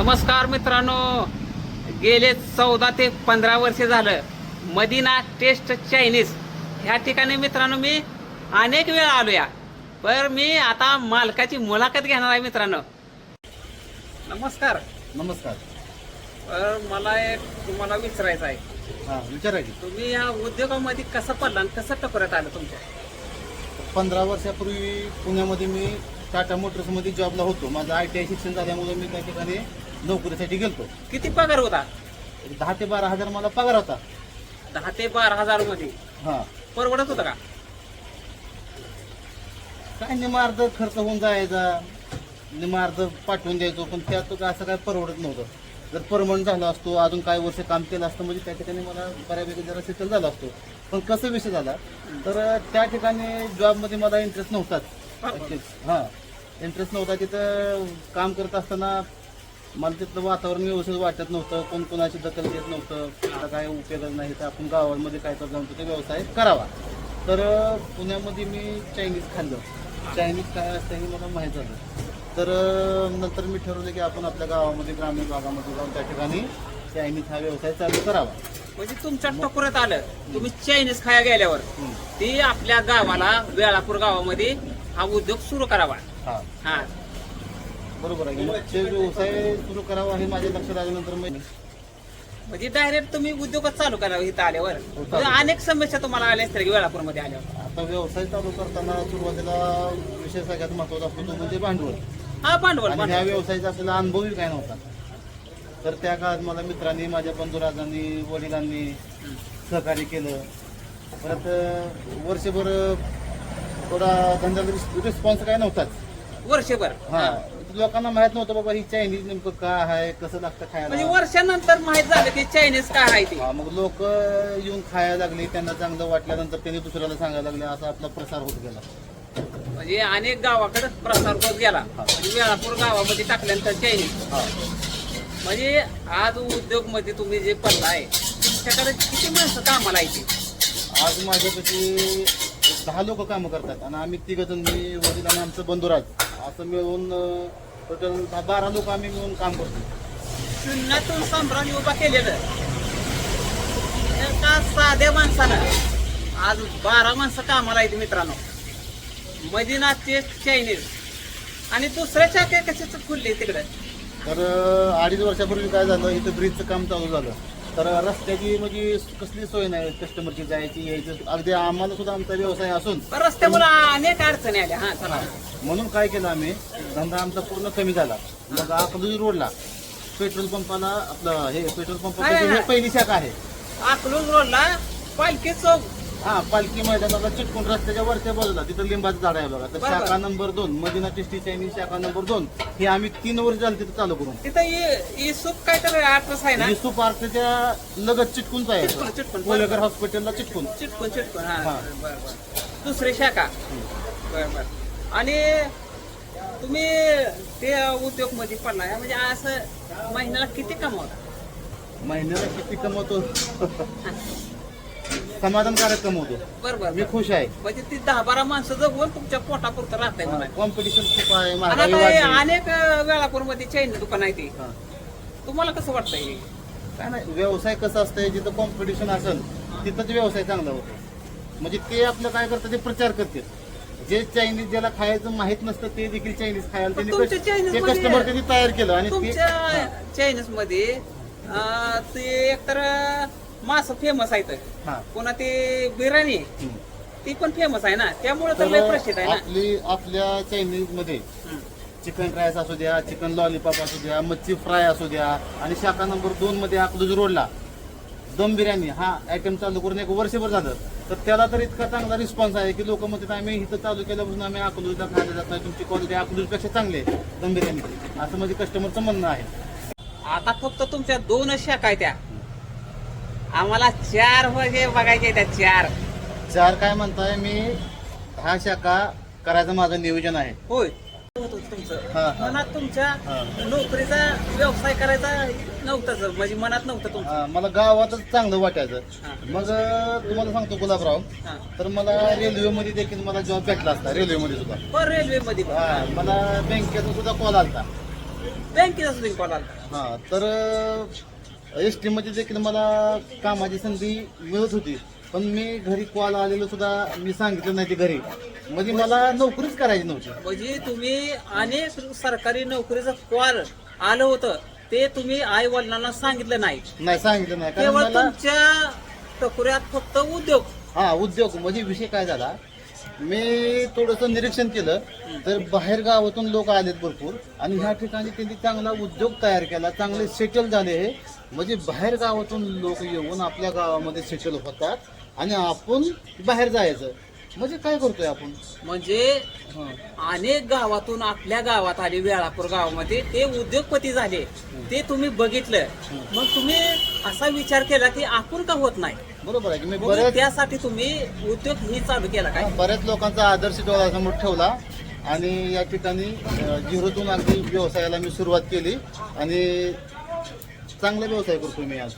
नमस्कार मित्रांनो, गेले 14 ते 15 वर्षे झालं मदिना टेस्ट चायनीज ह्या ठिकाणी मित्रांनो मी अनेक वेळा आलो या. पर मी आता मालकाची मुलाखत घेणार आहे मित्रांनो. नमस्कार. नमस्कार. मला एक तुम्हाला विचारायचं आहे. हां, विचारा की. तुम्ही या उद्योगामध्ये कसं पडला आणि कसं टपऱ्यात आलं तुमच्या? 15 वर्षापूर्वी पुण्यामध्ये मी टाटा मोटर्समध्ये जॉबला होतो. माझं ITI शिक्षण झाल्यामुळे मी त्या ठिकाणी नोकरीसाठी गेलतो. किती पगार होता? 10 ते 12 हजार मला पगार होता. 10 ते 12,000 मध्ये हां, परवडत होतं का? काय निमार्द खर्च होऊन जायचा, निमार्द पाठवून द्यायचो, पण त्यात असं काय परवडत नव्हतं. जर परमनंट झाला असतो, अजून काही वर्ष काम केलं असतं म्हणजे त्या ठिकाणी मला बऱ्यापैकी जरा सेटल झाला असतो. पण कसं विषय झाला तर त्या ठिकाणी जॉबमध्ये मला इंटरेस्ट नव्हताच. हां, इंटरेस्ट नव्हता. तिथं काम करत असताना मला तिथलं वातावरण व्यवस्थित वाटत नव्हतं. कोण कोणाची दखल घेत नव्हतं. आता काय उपयोग नाही तर आपण गावामध्ये काय तर जाऊन ते व्यवसाय करावा. तर पुण्यामध्ये मी चायनीज खाल्लं. चायनीज काय असतं हे मला माहीत झालं. तर नंतर मी ठरवलं की आपण आपल्या गावामध्ये ग्रामीण भागामध्ये जाऊन त्या ठिकाणी चायनीज हा व्यवसाय चालू करावा. म्हणजे तुमच्या टकोऱ्यात आलं, तुम्ही चायनीज खाया गेल्यावर ती आपल्या गावाला वेळापूर गावामध्ये हा उद्योग सुरू करावा. हां, हा बरोबर आहे. मग ते व्यवसाय सुरू करावा हे माझ्या लक्षात आल्यानंतर मी म्हणजे डायरेक्ट तुम्ही उद्योगच चालू करावा इथं आल्यावर. म्हणजे अनेक समस्या तुम्हाला आल्या असतील की वेळापूर मध्ये आल्यावर. आता व्यवसाय चालू करताना सुरुवातीला विषय सगळ्यात महत्त्वाचा असतो तो म्हणजे भांडवल. हा भांडवल. आणि ह्या व्यवसायाचा आपल्याला अनुभवही काय नव्हता. तर त्या काळात मला मित्रांनी, माझ्या बंधुराजांनी, वडिलांनी सहकार्य केलं. परत वर्षभर थोडा धंद्याला रिस्पॉन्स काय नव्हताच वर्षभर. हा, लोकांना माहित नव्हतं बाबा ही चायनीज नेमकं काय आहे, कसं लागतं म्हणजे खायला. वर्षानंतर माहित झालं की चायनीज काय आहे ते. हा, मग लोक येऊन खायला लागले. त्यांना चांगलं वाटल्यानंतर त्यांनी दुसऱ्याला सांगायला लागले. असा आपला प्रसार होत गेला. म्हणजे अनेक गावाकडे प्रसार होत गेला. म्हणजे वेळापूर गावामध्ये टाकल्यानंतर चायनीज. हा, म्हणजे आज उद्योग मध्ये तुम्ही जे पडला आहे त्याच्याकडे किती माणसं कामाला आहे? आज माझ्यापाशी 10 लोक कामं करतात आणि आम्ही 3 जण, मी, वडील आणि आमचं बंधुराज, असं मिळून टोटल 12 लोक आम्ही मिळून काम करतो. शून्यातून सम्राट उभा केलेलं एका साध्या माणसानं आज 12 माणसं कामाला आहेत मित्रांनो. मदिना टेस्ट चायनीज आणि दुसऱ्या शाखा कशाच खुलली तिकडे? तर 2.5 वर्षापूर्वी काय झालं, इथं ब्रिजचं काम चालू झालं. तर रस्त्याची म्हणजे कसली सोय नाही, कस्टमरची जायची यायची. अगदी आम्हाला सुद्धा आमचा व्यवसाय असून रस्त्यामुळे अनेक अडचणी आल्या. हा चला. म्हणून काय केलं आम्ही, धंदा आमचा पूर्ण कमी झाला. मग अकलूज रोडला पेट्रोल पंपाला आपलं हे पेट्रोल पंप पहिली शाखा आहे. अकलूज रोडला पालखी चौक. हा, पालखी मैदानाला चिटकून रस्त्याच्या वरच्या बाजूला तिथं लिंबाचं झाड आहे बघा. तर बरोबर. शाखा नंबर 2 मदिना टेस्टी चायनीज शाखा नंबर 2 हे आम्ही 3 वर्ष झालं तिथं चालू करून. तिथं सूप काय तर ऍड्रेस आहे ना? विसू पार्कच्या लगत चिटकूनच आहे. चिटकून कोलेकर हॉस्पिटलला चिटकून. चिटकून. हा. हा बर. दुसरी शाखा. बर. आणि तुम्ही ते उद्योग मध्ये पडला म्हणजे असं महिन्याला किती कमवता? महिन्याला किती कमवतो? समाधानकारक कमवतो. बरोबर. मी खुश आहे. म्हणजे ती 10-12 माणसं जगवून तुमच्या पोटापुरतं राहताय म्हणा. कॉम्पिटिशन खूप आहे, आणि महागाई आता हे वाढली. अनेक वेळापूर मध्ये चैन दुकान आहे ती. हा. तुम्हाला कसं वाटतंय? काय नाही, व्यवसाय कसा असतंय, जिथं कॉम्पिटिशन असेल तिथंच व्यवसाय चांगला होतो. म्हणजे ते आपलं काय करतात, ते प्रचार करतात. जे चायनीज ज्याला खायचं माहित नसतं ते देखील चायनीज खायला पण तुमच्या त्यांनी Chinese ते कस्टमर मध्ये- त्यांनी तयार केलं आणि ते तुमच्या चायनीज मध्ये ते एकतर मास फेमस आहेत. हा. पुन्हा ते बिर्याणी हम्म. ती पण फेमस आहे ना, त्यामुळे तर लय प्रसिद्ध आहे ना. आपल्या चायनीज मध्ये चिकन राईस असू द्या, चिकन लॉलीपॉप असू द्या, मच्छी फ्राय असू द्या, आणि शाखा नंबर 2 मध्ये अकलूज रोडला दम बिर्याणी हा आयटम चालू करून 1 वर्षभर झालं. तर त्याला तर इतका चांगला रिस्पॉन्स आहे की लोक म्हणतात आम्ही इथं चालू केल्यापासून आम्ही अकलूजला खायला जात नाही, तुमची क्वालिटी अकलूजपेक्षा चांगली आहे दम बिर्याणी, असं म्हणजे कस्टमरचं म्हणणं आहे. आता फक्त तुमच्या 2 शाखा आहेत त्या. आम्हाला 4 वगे बघायचे त्या 4. 4 काय म्हणताय, मी 10 शाखा करायचं माझं नियोजन आहे. होय. तुमचं हा, हा. मनात तुमच्या हा. नोकरीचा व्यवसाय करायचा नव्हताच, म्हणजे मनात नव्हतं तुमचं. मला गावातच चांगलं वाटायचं. हा. मग तुम्हाला सांगतो गुलाबराव, हा. तर मला रेल्वेमध्ये देखील मला जॉब भेटला असता, रेल्वेमध्ये सुद्धा. पण रेल्वे मध्ये हा, मला बँकेचा सुद्धा कॉल आलता. बँकेचा सुद्धा कॉल आला. हा तर एस टी मध्ये देखील मला कामाची संधी मिळत होती, पण मी घरी कॉल आलेलं सुद्धा मी सांगितलं नाही ते घरी, म्हणजे मला नोकरीच करायची नव्हती. म्हणजे तुम्ही अनेक सरकारी नोकरीचं कॉल आलं होतं ते तुम्ही आई वडिलांना सांगितलं नाही, नाही सांगितलं नाही, कारण केवळ मला तुमच्या टकोऱ्यात फक्त उद्योग. हा उद्योग म्हणजे विषय काय झाला, मी थोडंसं निरीक्षण केलं तर बाहेर गावातून लोक आलेत भरपूर आणि ह्या ठिकाणी त्यांनी चांगला उद्योग तयार केला, चांगले सेटल झाले हे. म्हणजे बाहेर गावातून लोक येऊन आपल्या गावामध्ये सेटल होतात आणि आपण बाहेर जायचं, म्हणजे काय करतोय आपण. म्हणजे हा. अनेक गावातून आपल्या गावात आले, वेळापूर गावामध्ये ते उद्योगपती झाले, ते तुम्ही बघितलं. मग तुम्ही असा विचार केला की आपण का होत नाही, बरोबर आहे की मी मग बऱ्याच त्यासाठी तुम्ही उद्योग ही चालू केला काय? बऱ्याच लोकांचा आदर्श डोळ्यासमोर ठेवला आणि या ठिकाणी झिरोतून अगदी व्यवसायाला मी सुरुवात केली आणि चांगला व्यवसाय करतो मी आज.